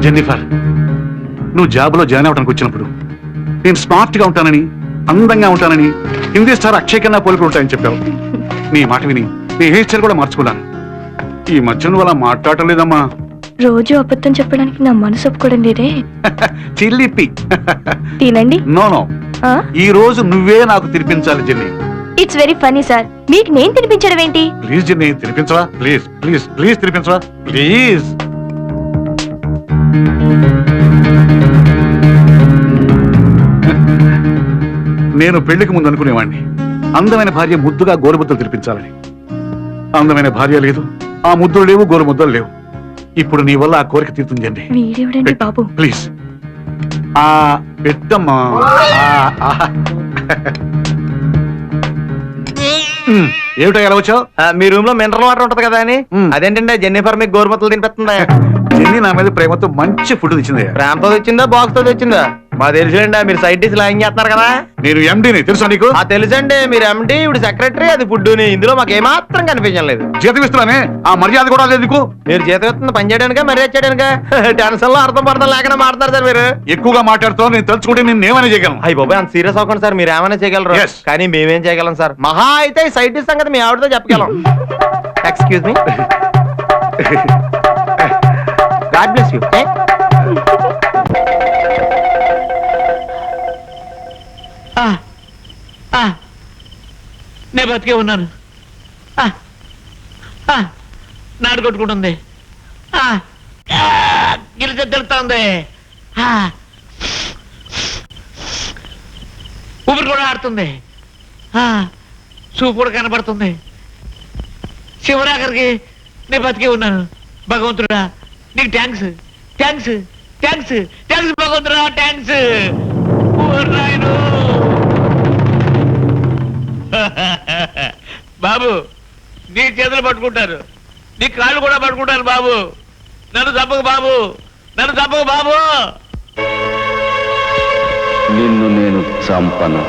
Jennifer, నువ్వు జాబ్లో join అవడానికి వచ్చినప్పుడు నేను స్మార్ట్గా ఉంటానని, అందంగా ఉంటానని, హిందీ స్టార్ అక్షయ్ కన్నా పోలికలు ఉంటాయని చెప్పావు. నీ మాట విని నీ హెయిర్ స్టైల్ కూడా మార్చుకున్నాను. ఈ మధ్య నువ్వు అలా మాట్లాడటం లేదమ్మా. రోజు అబద్ధం చెప్పడానికి నా మనసు ఒప్పుకోవడం లేదే. చిల్లిపి. తినండి. నో నో, ఈ రోజు నువ్వే నాకు తినిపించాలి Jenny. It's very funny sir. మీకు నేను తినిపించడం ఏంటి? ప్లీజ్ జెన్నీ, తినిపించవా? ప్లీజ్ ప్లీజ్ ప్లీజ్ తినిపించవా ప్లీజ్. నేను పెళ్లికి ముందు అనుకునేవాడిని అందమైన భార్య ముద్దుగా గోరుముద్దలు తినిపించాలని. అందమైన భార్య లేదు, ఆ ముద్దులు లేవు, గోరుముద్దలు లేవు. ఇప్పుడు నీ వల్ల ఆ కోరిక తీరుతుందండి. వీడెవడండి బాబు? ప్లీజ్ పెట్టమ్మా. ఏమిటో ఎలా వచ్చావు? మీ రూమ్ లో మినరల్ వాటర్ ఉంటది కదా అని. అదేంటంటే జెన్నిఫర్ మీకు గోరుమతులు తినిపిస్తుందా? జెన్నీ నా మీద ప్రేమతో మంచి ఫుడ్ తెచ్చింది. ప్రేమతో తెచ్చిందా, బాక్స్ తో తెచ్చిందా? మా తెలుసులేండి, మీరు సైడ్ డిష్ లాంగ్ చేస్తున్నారు కదా. నేను ఎండీని, తెలుసా నీకు? తెలుసండి, మీరు ఎండి, ఇప్పుడు సెక్రటరీ, అది ఫుడ్. ఇందులో మాకు ఏమాత్రం కనిపించలేదు. జీతం ఇస్తున్నానే, ఆ మర్యాద కూడా లేదు నీకు. మీరు జీతం ఇస్తుంది పని చేయడానికా, మర్యాద చేయడానికా? టెన్షన్ లో అర్థం పడతాం లేకుండా మాట్లాడతారు సార్ మీరు. ఎక్కువగా మాట్లాడుతావు, నేను తలుచుకుంటే నేను ఏమైనా చేయగలను. అయ్యి బాబాయ్, అంత సీరియస్ అవ్వకండి సార్. మీరు ఏమైనా చేయగలరు, కానీ మేమేం చేయగలం సార్. మహా అయితే ఈ సైడ్ డిష్ సంగతి మీ ఆవిడతో చెప్పగలం. Excuse me, God bless you. నేను బతికే ఉన్నాను. నాడు కొట్టుకుంటుంది, గిలిజ తెలుస్తుంది, ఊపిరి కూడా ఆడుతుంది, చూపు కూడా కనబడుతుంది. శివరాకరికి నేను బతికే ఉన్నాను. భగవంతుడా నీకు థ్యాంక్స్, థ్యాంక్స్, థ్యాంక్స్, థ్యాంక్స్ భగవంతుడా, థ్యాంక్స్. బాబు, నీ చేతులు పట్టుకుంటారు, నీ కాళ్ళు కూడా పట్టుకుంటారు బాబు. నన్ను చంపకు బాబు, నన్ను చంపకు బాబు. నిన్ను నేను చంపను.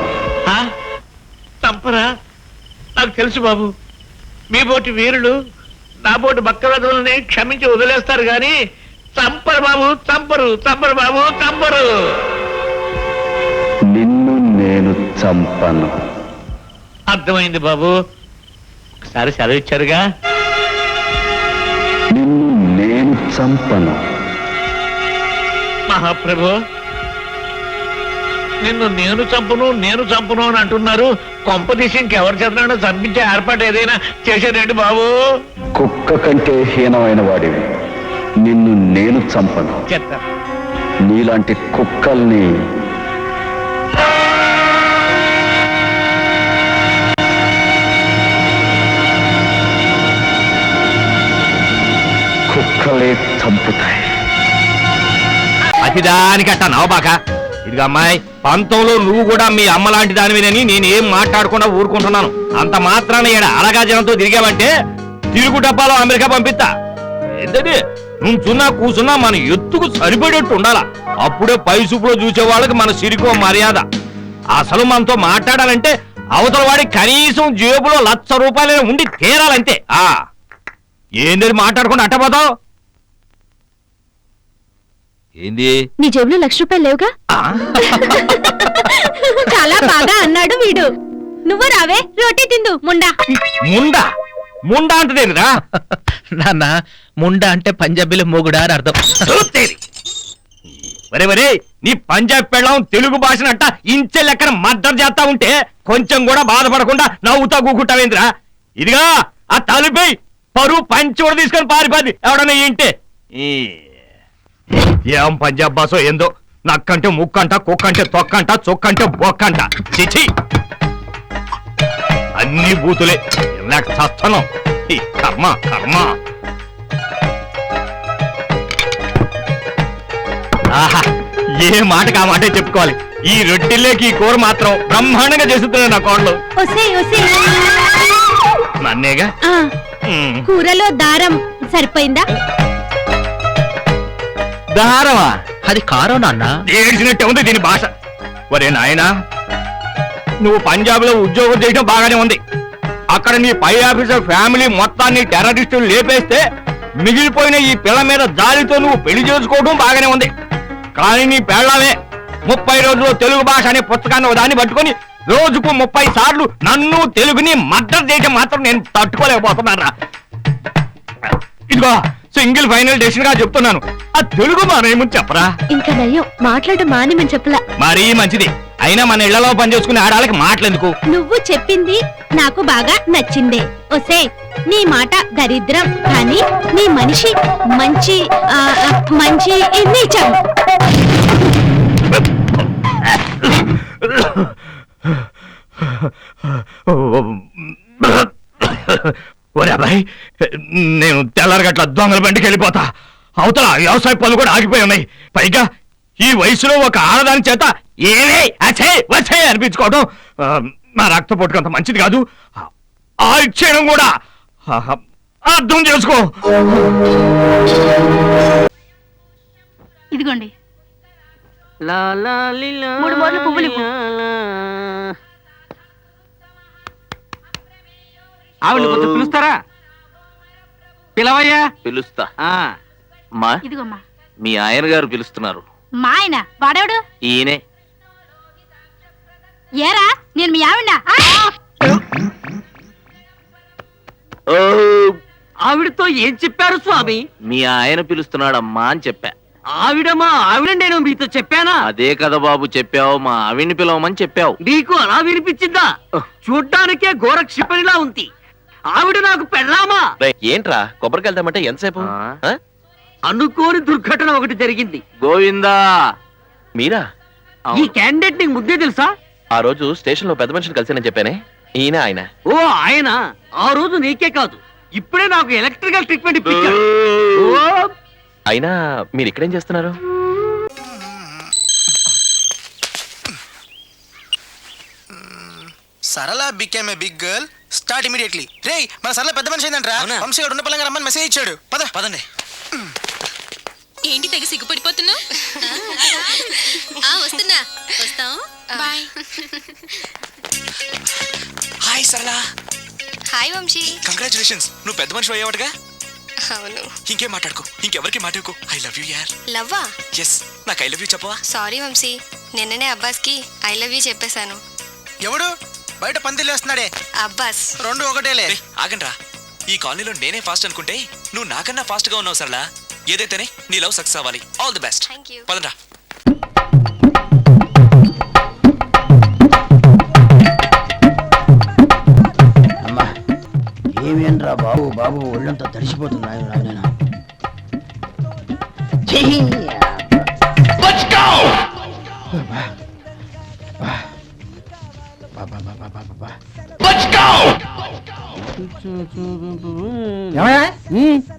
చంపరా? నాకు తెలుసు బాబు, మీ బోటి వీరులు నా బోటి బక్కరదులని క్షమించి వదిలేస్తారు గాని చంపరు బాబు, చంపరు, చంపరు బాబు, చంపరు. నిన్ను నేను చంపను. అర్థమైంది బాబు, ఒకసారి సెలవు ఇచ్చారుగా. నిన్ను నేను చంపను. మహాప్రభు, నిన్ను నేను చంపును, నేను చంపును అని అంటున్నారు. కొంపదీసి ఇంకెవరి చేతనైనా చంపించే ఏర్పాటు ఏదైనా చేశారండి బాబు? కుక్క కంటే హీనమైన వాడివి. నిన్ను నేను చంపను. చెప్తాను. నీలాంటి కుక్కల్ని కుక్కలే చంపుతాయి. అతిదానికట్ట నవబాక. ఇదిగా అమ్మాయి, పంతంలో నువ్వు కూడా మీ అమ్మ లాంటి దానివేనని నేనేం మాట్లాడకుండా ఊరుకుంటున్నాను. అంత మాత్రాన ఈడ అలగా జనంతో తిరిగావంటే తిరుగు డబ్బాలో అమెరికా పంపిస్తా. ఏంటది, నుంచున్నా కూసున్నా మన ఎత్తుకు సరిపడేట్టు ఉండాలా. అప్పుడే పై చూపులో చూసే వాళ్ళకి మన సిరికో మర్యాద. అసలు మనతో మాట్లాడాలంటే అవతల వాడి కనీసం జేబులో 1,00,000 రూపాయలు ఉండి తీరాలంతే. ఏంది మాట్లాడకుండా అట్టపోతావు? ఏంది, నీ జేబులో 1,00,000 రూపాయలు లేవుగా? చాలా బాగా అన్నాడు వీడు. నువ్వు రావే, రోటీ తిందు. ముండా ముండా ముండా అంటదేనిరా? నాన్న, ముండా అంటే పంజాబీలో మొగుడా అని అర్థం. వరే వరే, నీ పంజాబ్ పెళ్ళం తెలుగు భాషనంట ఇంచె లెక్కన మద్దతు చేస్తా ఉంటే కొంచెం కూడా బాధపడకుండా నవ్వుతా కూకుంటావేంద్రా? ఇదిగా ఆ తలుపై పరువు పంచి కూడా తీసుకొని పారిపోద్ది ఎవడన్నా ఏంటే. ఏం పంజాబ్ భాషో ఏందో, నక్కంటే ముక్కంట, కుక్కంటే తొక్కంట, చొక్కంటే బొక్కంట. చిచి, అన్ని బూతులే. లేక చస్తున్నాం. ఈ కర్మ కర్మ. ఆహా, ఏ మాటకి ఆ మాటే చెప్పుకోవాలి. ఈ రొట్టెల్లోకి ఈ కూర మాత్రం బ్రహ్మాండంగా చేస్తున్నాడు నా కోడలు. నన్నేగా. కూరలో దారం సరిపోయిందా? దారమా? అది కారం నాన్న. ఏడ్చినట్టే ఉంది దీని భాష. ఒరే నాయనా, నువ్వు పంజాబ్ లో ఉద్యోగం చేయడం బాగానే ఉంది. అక్కడ నీ పై ఆఫీసర్ ఫ్యామిలీ మొత్తాన్ని టెర్రరిస్టులు లేపేస్తే మిగిలిపోయిన ఈ పిల్ల మీద జాలితో నువ్వు పెళ్లి చేసుకోవడం బాగానే ఉంది. కానీ నీ పెళ్ళామే 30 రోజుల్లో తెలుగు భాష అనే పుస్తకాన్ని ఒక దాన్ని పట్టుకొని రోజుకు 30 సార్లు నన్ను తెలుగుని మద్దతు చేయడం మాత్రం నేను తట్టుకోలేకపోతున్నారా. ఇదిగో సింగిల్ ఫైనల్ డెసిషన్ గా చెప్తున్నాను, ఆ తెలుగు మానేమని చెప్పరా. ఇంకా నయ్యం మాట్లాడడం మానేమని చెప్పలా. మరీ మంచిది. అయినా మన ఇళ్లలో పనిచేసుకునే ఆడాలకి మాటలెందుకు? నువ్వు చెప్పింది నాకు బాగా నచ్చిందే. ఒసే నీ మాట దరిద్రం కానీ నీ మనిషి మంచి మంచి నీచం. ఒరే అబ్బాయి, నేను తెల్లారగట్ల దొంగల బండికి వెళ్ళిపోతా. అవతల వ్యవసాయ పనులు కూడా ఆగిపోయి ఉన్నాయి. పైగా ఈ వయసులో ఒక ఆడదాని చేత ఏవే అచ్చే వచ్చే అనిపించుకోవడం నా రక్తపోటుకు అంత మంచిది కాదు. ఆ ఇచ్చేయడం కూడా అర్థం చేసుకో. ఇదిగోండి లా లా లి లా 3 మూరలు పువ్వులు ఇవ్వు. ఆవిడ కొంచెం పిలుస్తారా? పిలవయ్యా. పిలుస్తా. ఆ, మా ఇదిగోమ్మా. మీ ఆయన గారు పిలుస్తున్నారు. మా ఆయన వాడేవాడు? ఈయనే. ఏరా నేను మీ ఆవిడ. ఓ, ఆవిడతో ఏం చెప్పారు స్వామి? మీ ఆయన పిలుస్తున్నాడమ్మా అని చెప్పా. ఆవిడమా ఆవిడ నేను మీతో చెప్పానా? అదే కదా బాబు చెప్పావు, మా ఆవిడ్ని పిలవమని చెప్పావు. నీకు అలా వినిపించిందా? చూడ్డానికే ఘోర క్షిపణిలా ఉంది. ఆవిడ నాకు పెళ్ళామా? ఏంట్రా కొబ్బరికి వెళ్తామంటే ఎంతసేపు? ఆ? అనుకోని దుర్ఘటన ఒకటి జరిగింది. గోవిందా. మీరా? ఈ క్యాండిడేట్ నీకు ముద్దే తెలుసా? ఆ రోజు స్టేషన్ లో పెద్ద మనిషిని కలిసానని చెప్పానే, ఈయన ఆయన. ఓ ఆయన. ఆ రోజు నీకే కాదు, ఇప్పుడే నాకు ఎలక్ట్రికల్ ట్రీట్మెంట్ ఇప్పించాడు. ఓ, అయినా మీరు ఇక్కడేం చేస్తున్నారు? Sarala became a big girl start immediately. రేయ్ మన సరళ పెద్ద మనిషి అయిందంట్రా. వంశీ గారు ఉన్న పలంగా రమ్మని మెసేజ్ ఇచ్చాడు. పదండి. ఏంటి తెగ సిగ్గుపడిపోతున్నావు? వస్తున్నా. వస్తాం. బాయ్. హాయ్ సరళ. హాయ్ వంశీ. కంగ్రాచులేషన్స్, నువ్వు పెద్ద మనిషి అయ్యావటగా. అవును. ఇంకేం మాట్లాడుకో, ఇంకెవరికి మాట్లాడుకో. ఐ లవ్ యూ యార్. లవ్వా? ఎస్, నాకు ఐ లవ్ యూ చెప్పవా? సారీ వంశీ, నిన్ననే అబ్బాస్కి ఐ లవ్ యూ చెప్పేశాను. ఎవడు బయట పందిలు వేస్తున్నాడే? అబ్బాస్. రెండు ఒకటేలే. ఆగండ్రా, ఈ కాలనీలో నేనే ఫాస్ట్ అనుకుంటే నువ్వు నాకన్నా ఫాస్ట్ గా ఉన్నావు సరళ. ఏదైతేనే నీ లవ్ సక్సెస్ అవ్వాలి. All the best. Thank you. పదండ్రా. అమ్మా ఏమేంట్రా బాబు ఒళ్ళంతా తడిసిపోతుంది. రాజునైనా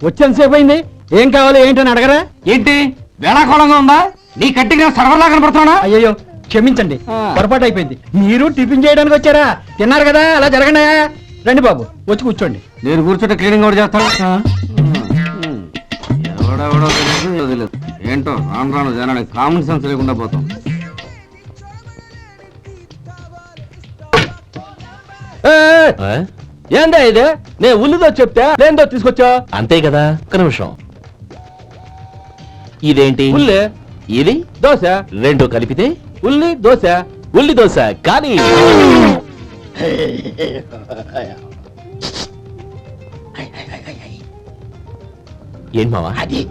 వచ్చేంతసేపు అయింది. ఏం కావాలి ఏంటని అడగరా? ఏంటి వేళాకోళంగా ఉందా? నీ కట్టిగా సర్వర్లా కనపడుతున్నా? అయ్యో క్షమించండి, పొరపాటు అయిపోయింది. మీరు టిఫిన్ చేయడానికి వచ్చారా? తిన్నారు కదా, అలా జరగండి. రండి బాబు, వచ్చి కూర్చోండి. నేను కూర్చుంటే క్లీనింగ్ కూడా చేస్తాను. ఎవడెవడో తెలియదు. ఏంటో రాను జనానికి కామన్ సెన్స్ లేకుండా పోతాం. ఏందా ఇది? నేను ఉల్లిదో చెప్తే లేదో తీసుకొచ్చా. అంతే కదా. ఒక్క నిమిషం. ఇదేంటి? ఉల్లి. ఇది దోశ. రెండు కలిపితే ఉల్లి దోశ. ఉల్లి దోశ. కానీ ఏం మావా? అది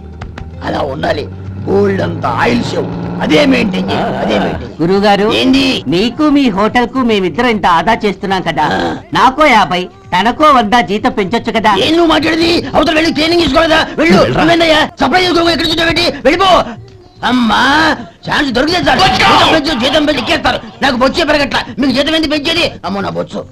అలా ఉండాలి. గోల్డ్ అంత ఆయిల్ షో అదే మెయింటైన్ చేయాలి. అదే మెయింటైన్. గురువు గారు, ఏంది? నీకు మీ హోటల్ కు మేమిద్దరం ఇంత ఆదా చేస్తున్నాం కదా, నాకో 50 తనకో 100 జీతం పెంచొచ్చు కదా. ఏం నువ్వు మాట్లాడేది? అవతల వెళ్ళి ట్రైనింగ్ తీసుకోలేదా? వెళ్ళు. నువ్వేందయ్యా సప్లై చేసుకో. ఎక్కడ చూసావేంటి? వెళ్ళిపో. అమ్మా ఛాన్స్ దొరికితే చాలు. జీతం పెంచి ఎక్కేస్తారు. నాకు బొచ్చే పెరగట్ల. మీకు జీతం ఎందుకు పెంచేది? అమ్మో నా బొచ్చు.